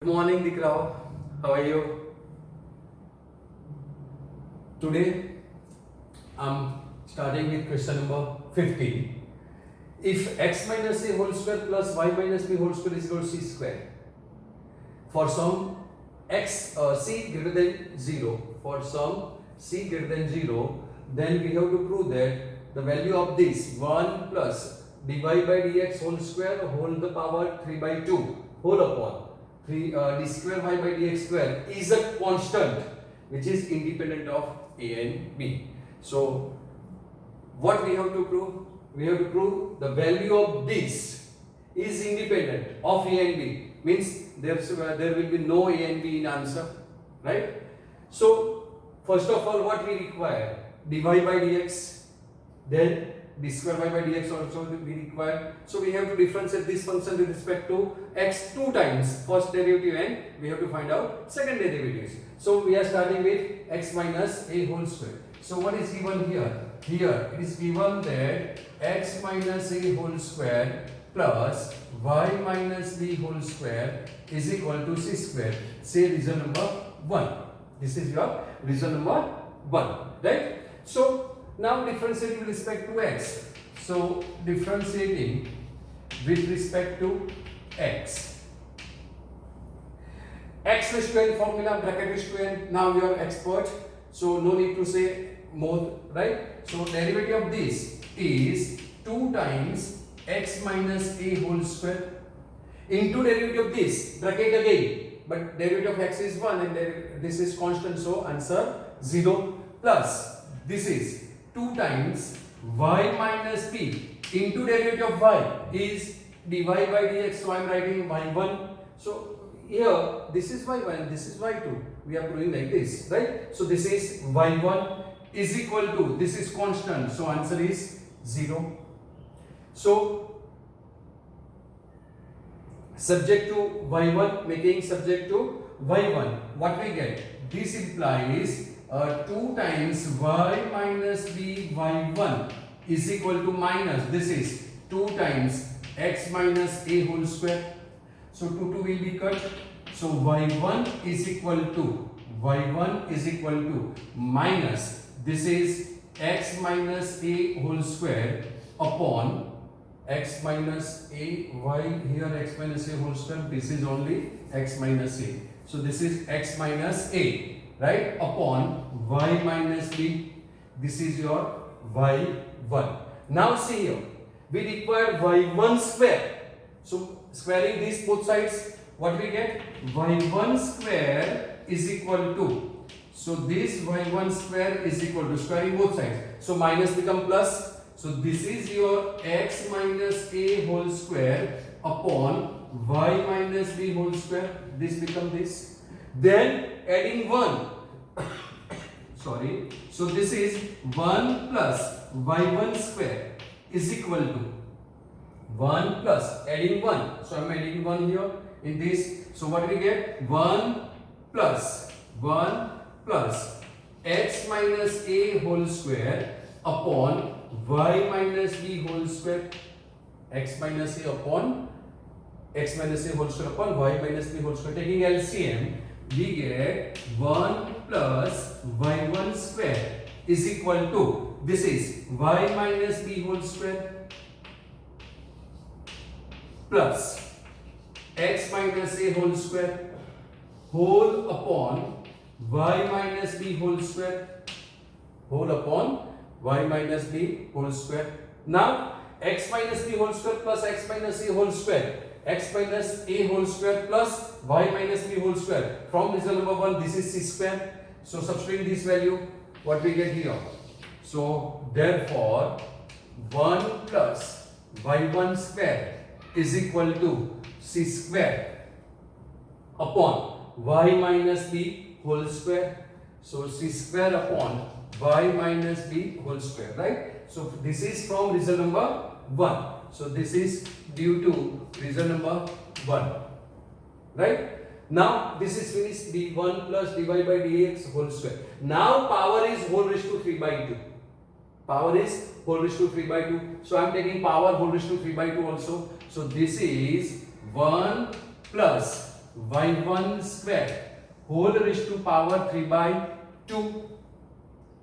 Morning Dikrao, how are you? Today I'm starting with question number 15. If x minus a whole square plus y minus b whole square is equal to c square, for some c greater than 0, for some c greater than 0, then we have to prove that the value of this 1 plus dy by dx whole square whole the power 3 by 2 whole upon 3 d square y by dx square is a constant which is independent of a and b. So what we have to prove? We have to prove the value of this is independent of a and b, means there will be no a and b in answer, right? So first of all, what we require? dy by dx, then d square y by dx also we require. So we have to differentiate this function with respect to x two times first derivative and we have to find out second derivatives. So we are starting with x minus a whole square. So what is given here? Here it is given that x minus a whole square plus y minus b whole square is equal to c square. Say reason number 1. This is your reason number 1, right? So now differentiating with respect to x. So differentiating with respect to x. X raised to n formula, bracket raised to n. Now you are expert, so no need to say more, right? So derivative of this is 2 times x minus a whole square into derivative of this, bracket again, but derivative of x is 1 and this is constant, so answer 0, plus this is 2 times y minus b into derivative of y is dy by dx, so I am writing y1. So here this is y1, this is y2, we are proving like this, right? So this is y1 is equal to, this is constant, so answer is 0. So subject to y1 making subject to y1, what we get? This implies 2 times y minus b y1 is equal to minus, this is 2 times x minus a whole square. So 2 will be cut. So y1 is equal to minus, this is x minus a whole square upon x minus a y, here x minus a whole square, this is only x minus a. So this is x minus a, right, upon y minus b, this is your y1. Now see here, we require y1 square. So squaring these both sides, what we get? y1 square is equal to, so this y1 square is equal to squaring both sides, so minus become plus. So this is your x minus a whole square upon y minus b whole square, this become this. Then adding 1 sorry, so this is 1 plus y1 square is equal to 1 plus adding 1, so I am adding 1 here in this. So what we get? 1 plus x minus a whole square upon y minus b whole square, x minus a upon x minus a whole square upon y minus b whole square. Taking LCM, we get 1 plus y1 square is equal to, this is y minus b whole square plus x minus a whole square whole upon y minus b whole square whole upon y minus b whole square. Now x minus b whole square plus x minus a whole square, x minus a whole square plus y minus b whole square. From result number 1, this is c square. So substituting this value, what we get here? So therefore 1 plus y1 square is equal to c square upon y minus b whole square. So c square upon y minus b whole square, right? So this is from result number 1. So this is due to result number 1, right? Now this is finished, d1 plus dy by dx whole square. Now power is whole raised to 3 by 2. Power is whole raised to 3 by 2. So I am taking power whole raised to 3 by 2 also. So this is 1 plus y1 square whole raised to power 3 by 2,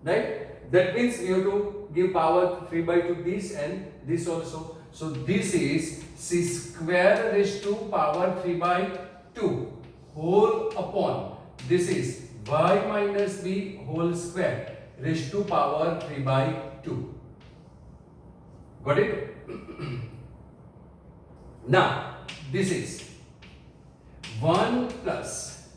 right? That means you have to give power 3 by 2 this and this also. So this is c square raised to power 3 by 2 whole upon this is y minus b whole square raised to power 3 by 2. Got it? Now this is 1 plus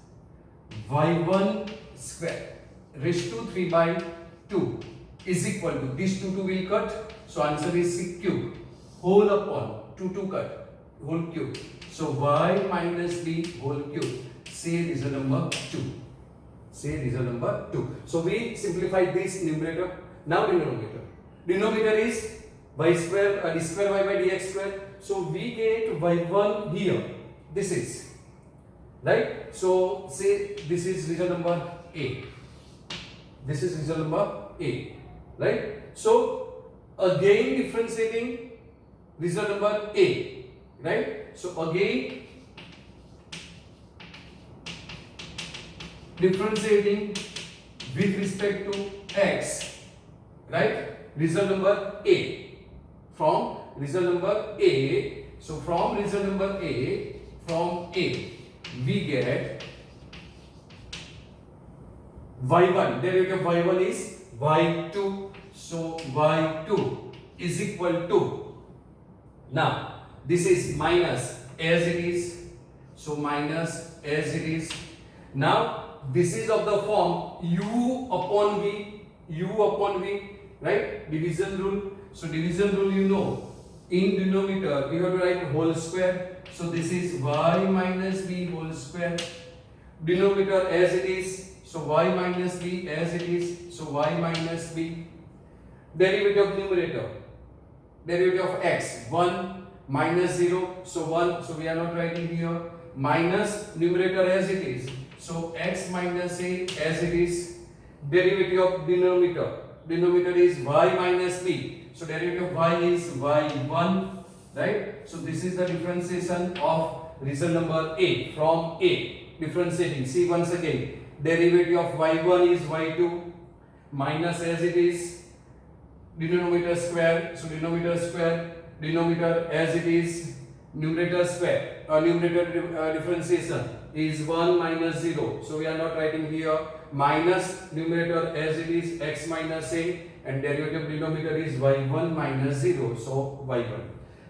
y1 square raised to 3 by 2 is equal to this 2 will cut, so answer is c cube whole upon 2 cut whole cube, so y minus b whole cube. Say result number 2. Say result number 2. So we simplify this numerator. Now denominator. Denominator is y square d square y by dx square. So we get y1 here. This is right. So say this is result number A. This is result number A, right? So again differentiating result number A, right? So again differentiating with respect to x, right? Result number A from result number A. So from result number A, from A we get y1, derivative of y1 is y2, so y2 is equal to, now this is minus as it is, so minus as it is. Now this is of the form u upon v, right? Division rule. So division rule, you know, in denominator we have to write whole square, so this is y minus b whole square. Denominator as it is, so y minus b as it is, so y minus b. Derivative of numerator, derivative of x, 1 minus 0, so 1, so we are not writing here, minus numerator as it is, so x minus a as it is. Derivative of denominator is y minus b, so derivative of y is y1, right? So this is the differentiation of result number A from A. Differentiating, see once again, derivative of y1 is y2 minus as it is, denominator square, so denominator square, denominator as it is, numerator square, numerator differentiation is 1 minus 0, so we are not writing here, minus numerator as it is x minus a, and derivative denominator is y1 minus 0, so y1.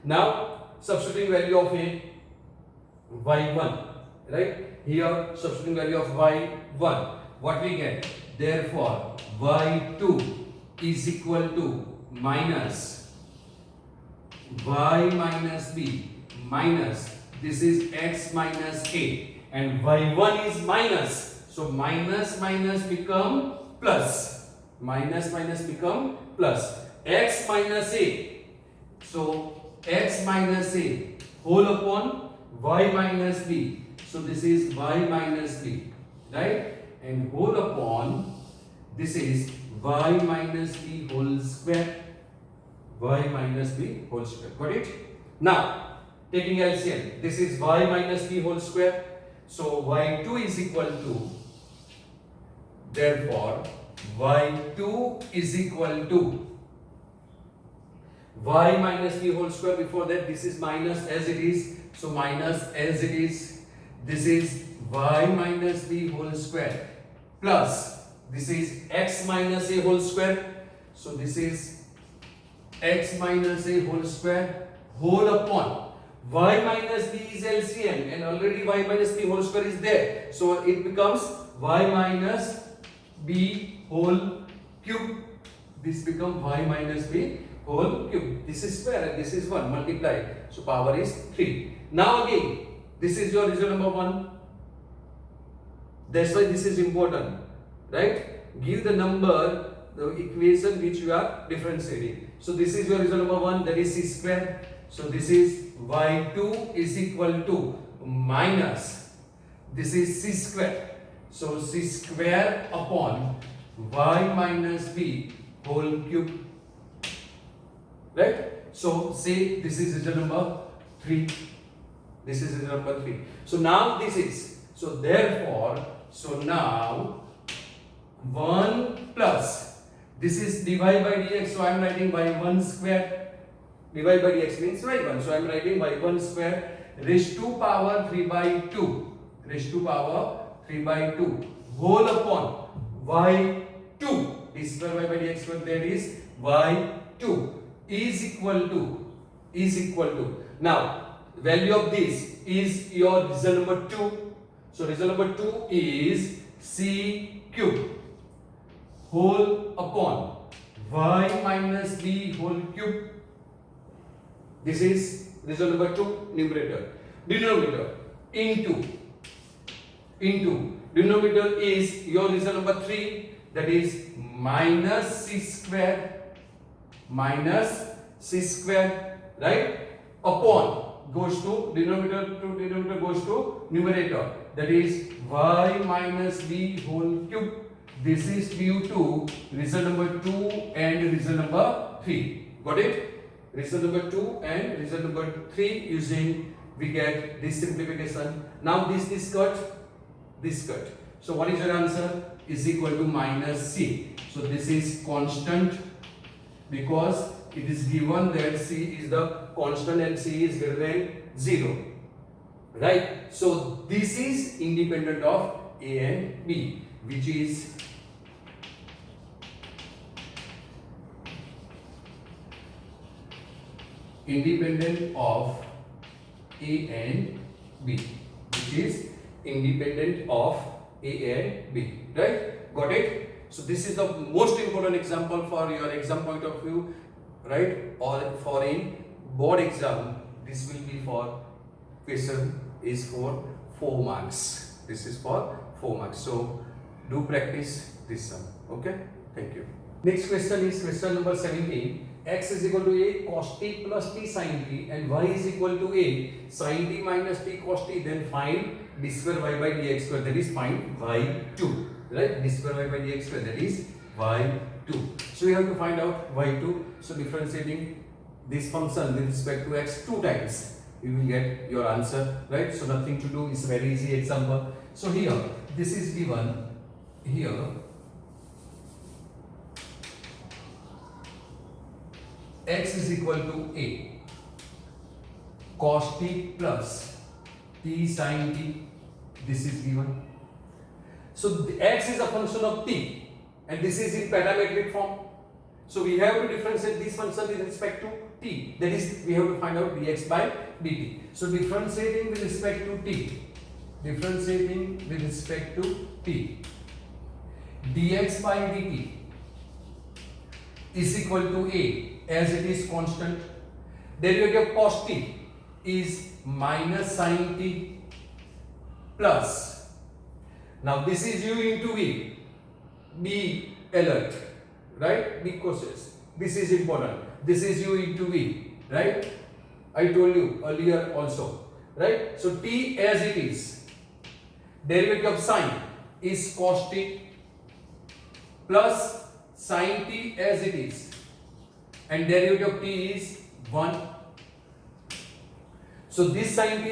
Now substituting value of a, y1, right? Here substituting value of y1, what we get? Therefore y2 is equal to minus y minus b minus this is x minus a, and y1 is minus, so minus minus become plus, minus minus become plus, x minus a, so x minus a whole upon y minus b, so this is y minus b, right? And whole upon this is y minus b whole square, y minus b whole square. Got it? Now taking LCM, this is y minus b whole square, so y2 is equal to, therefore y2 is equal to y minus b whole square. Before that this is minus as it is, so minus as it is, this is y minus b whole square plus this is x minus a whole square, so this is x minus a whole square whole upon y minus b is LCM and already y minus b whole square is there, so it becomes y minus b whole cube. This becomes y minus b whole cube. This is square and this is 1 multiplied, so power is 3. Now again this is your result number 1. That's why this is important, right? Give the number, the equation which you are differentiating. So this is your result number 1, that is c square. So this is y2 is equal to minus this is c square, so c square upon y minus b whole cube, right? So say this is result number 3. This is result number 3. So now this is, so therefore, so now 1 plus, this is dy by dx, so I am writing y1 square. Dy by dx means y1, so I am writing y1 square raised to power 3 by 2, raised to power 3 by 2 whole upon y2, d square y by dx square, that is y2 is equal to, now value of this is your result number 2. So result number 2 is c cube whole upon y minus b whole cube. This is result number 2, numerator. Denominator into denominator is your result number 3, that is minus c square, right, upon, goes to denominator goes to numerator, that is y minus b whole cube. This is due to result number 2 and result number 3. Got it? Result number 2 and result number 3 using, we get this simplification. Now this cut. So what is your answer? Is equal to minus c. So this is constant because it is given that c is the constant and c is greater than 0. Right? So this is independent of a and b, which is independent of a and b, which is independent of a and b, right? Got it? So this is the most important example for your exam point of view, right? Or for in board exam, this will be for question is for 4 marks. This is for 4 marks. So do practice this sum. Okay? Thank you. Next question is question number 17. X is equal to a cos t plus t sin t and y is equal to a sin t minus t cos t. Then find d square y by dx square, that is find y2, right? D square y by dx square, that is y2. So we have to find out y2. So differentiating this function with respect to x 2 times, you will get your answer, right? So nothing to do, it's very easy example. So here this is given here, x is equal to a cos t plus t sin t. This is given. So the x is a function of t and this is in parametric form. So we have to differentiate this function with respect to t. That is, we have to find out dx by dt. So differentiating with respect to t, dx by dt is equal to a, as it is constant. Derivative of cos t is minus sin t plus, now this is u into v, be alert, right? Be cautious, this is important. This is u into v, right? I told you earlier also, right? So t as it is, derivative of sine is cos t plus sin t as it is, and derivative of t is 1. So this sin t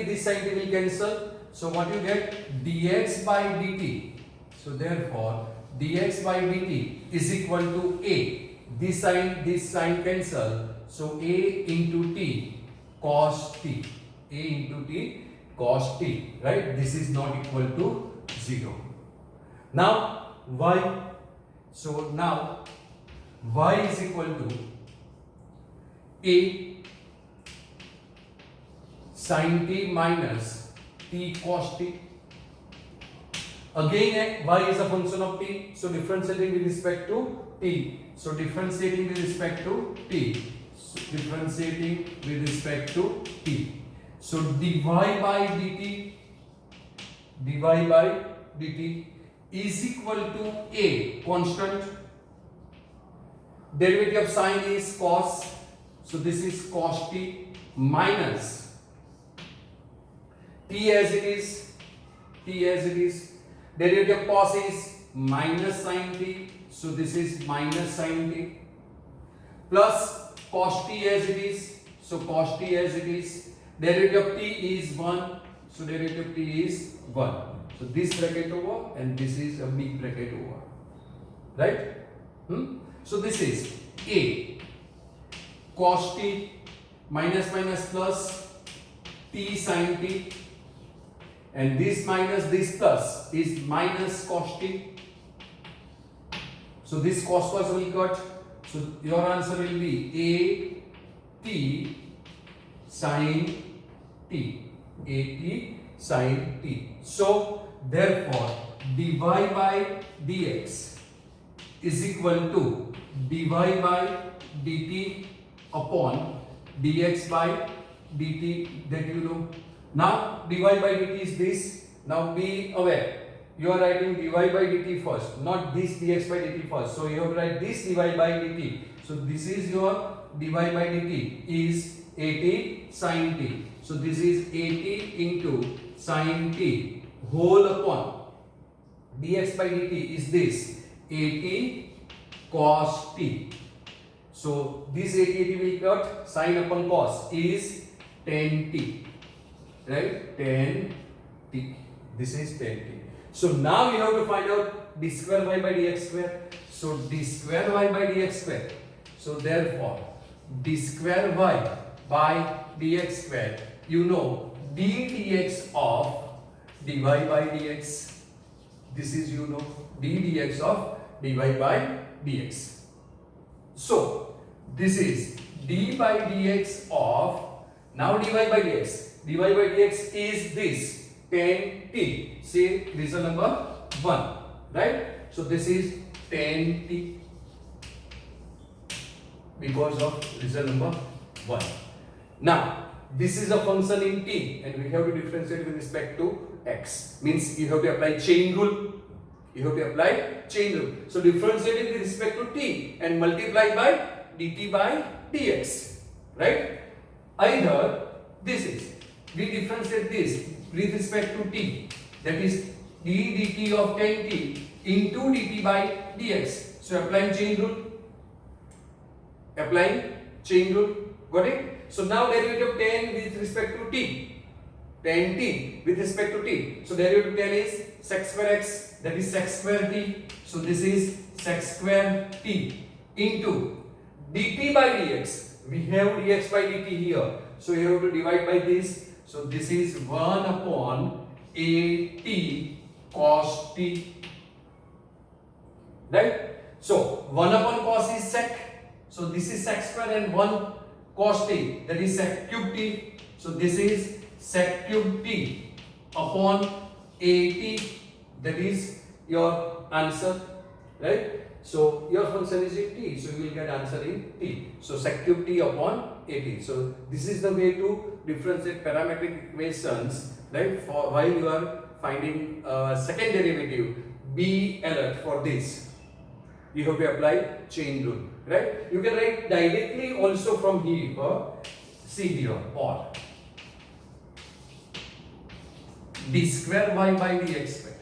will cancel. So what you get? Dx by dt. So therefore dx by dt is equal to a. This sign cancel. So a into t cos t. A into t cos t. Right? This is not equal to 0. Now y. So now y is equal to a sin t minus t cos t. Again y is a function of t, so differentiating with respect to t. So differentiating with respect to t. So dy by dt is equal to a constant. Derivative of sine is cos, so this is cos t minus t as it is. Derivative of cos is minus sin t, so this is minus sin t plus cos t as it is, so cos t as it is. derivative of t is 1, so derivative of t is 1. So this bracket over and this is a big bracket over, right? So this is a cos t minus minus plus t sin t, and this minus this plus is minus cos t. So this cos will cut. So your answer will be a t sin t, a t sin t. So therefore dy by dx is equal to dy by dt upon dx by dt, that you know. Now dy by dt is this. Now be aware, you are writing dy by dt first, not this dx by dt first. So you have to write this dy by dt. So this is your dy by dt is at sin t. So this is at into sin t whole upon dx by dt is this at cos t. So this at will cut, sin upon cos is tan t, right? Tan t. This is tan t. So now you have to find out d square y by dx square. So d square y by dx square. So therefore d square y by dx square, you know d dx of dy by dx. This is, you know, d dx of dy by dx. So this is d by dx of, now dy by dx. dy by dx is this tan t. Say result number 1, right? So this is tan t because of result number 1. Now this is a function in t and we have to differentiate with respect to x. Means you have to apply chain rule. You have to apply chain rule. So differentiate with respect to t and multiply by dt by dx, right? Either this is, we differentiate this with respect to t, that is d dt of tan t into dt by dx. So applying chain rule. Applying chain rule. Got it? So now derivative of tan with respect to t. Tan t with respect to t. So derivative of tan is sec square x, that is sec square t. So this is sec square t into dt by dx. We have dx by dt here. So you have to divide by this. So this is 1 upon a t cos t. Right? So 1 upon cos is sec. So this is sec square and 1 cos t, that is sec cube t. So this is sec cube t upon a t, that is your answer, right? So your function is in t, so you will get answer in t. So sec cube t upon a t. So this is the way to differentiate parametric equations, right? For while you are finding second derivative, be alert for this. You have to apply chain rule, right? You can write directly also from here, see here, or d square y by dx square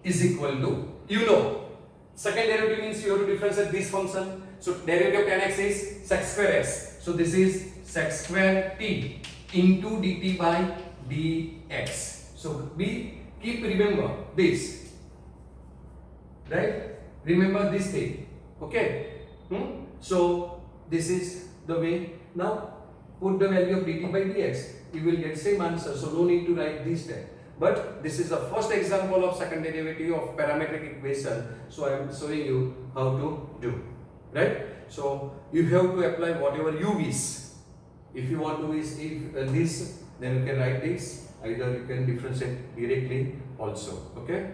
is equal to, you know, second derivative means you have to differentiate this function. So derivative of tan x is sec square x. So this is sec square t into dt by dx. So we keep remember this, right? Remember this thing, okay? So this is the way. Now put the value of dt by dx, you will get same answer. So no need to write this step. But this is the first example of second derivative of parametric equation. So I am showing you how to do, right? So you have to apply whatever you wish. If you want to use this, then you can write this. Either you can differentiate directly also, okay?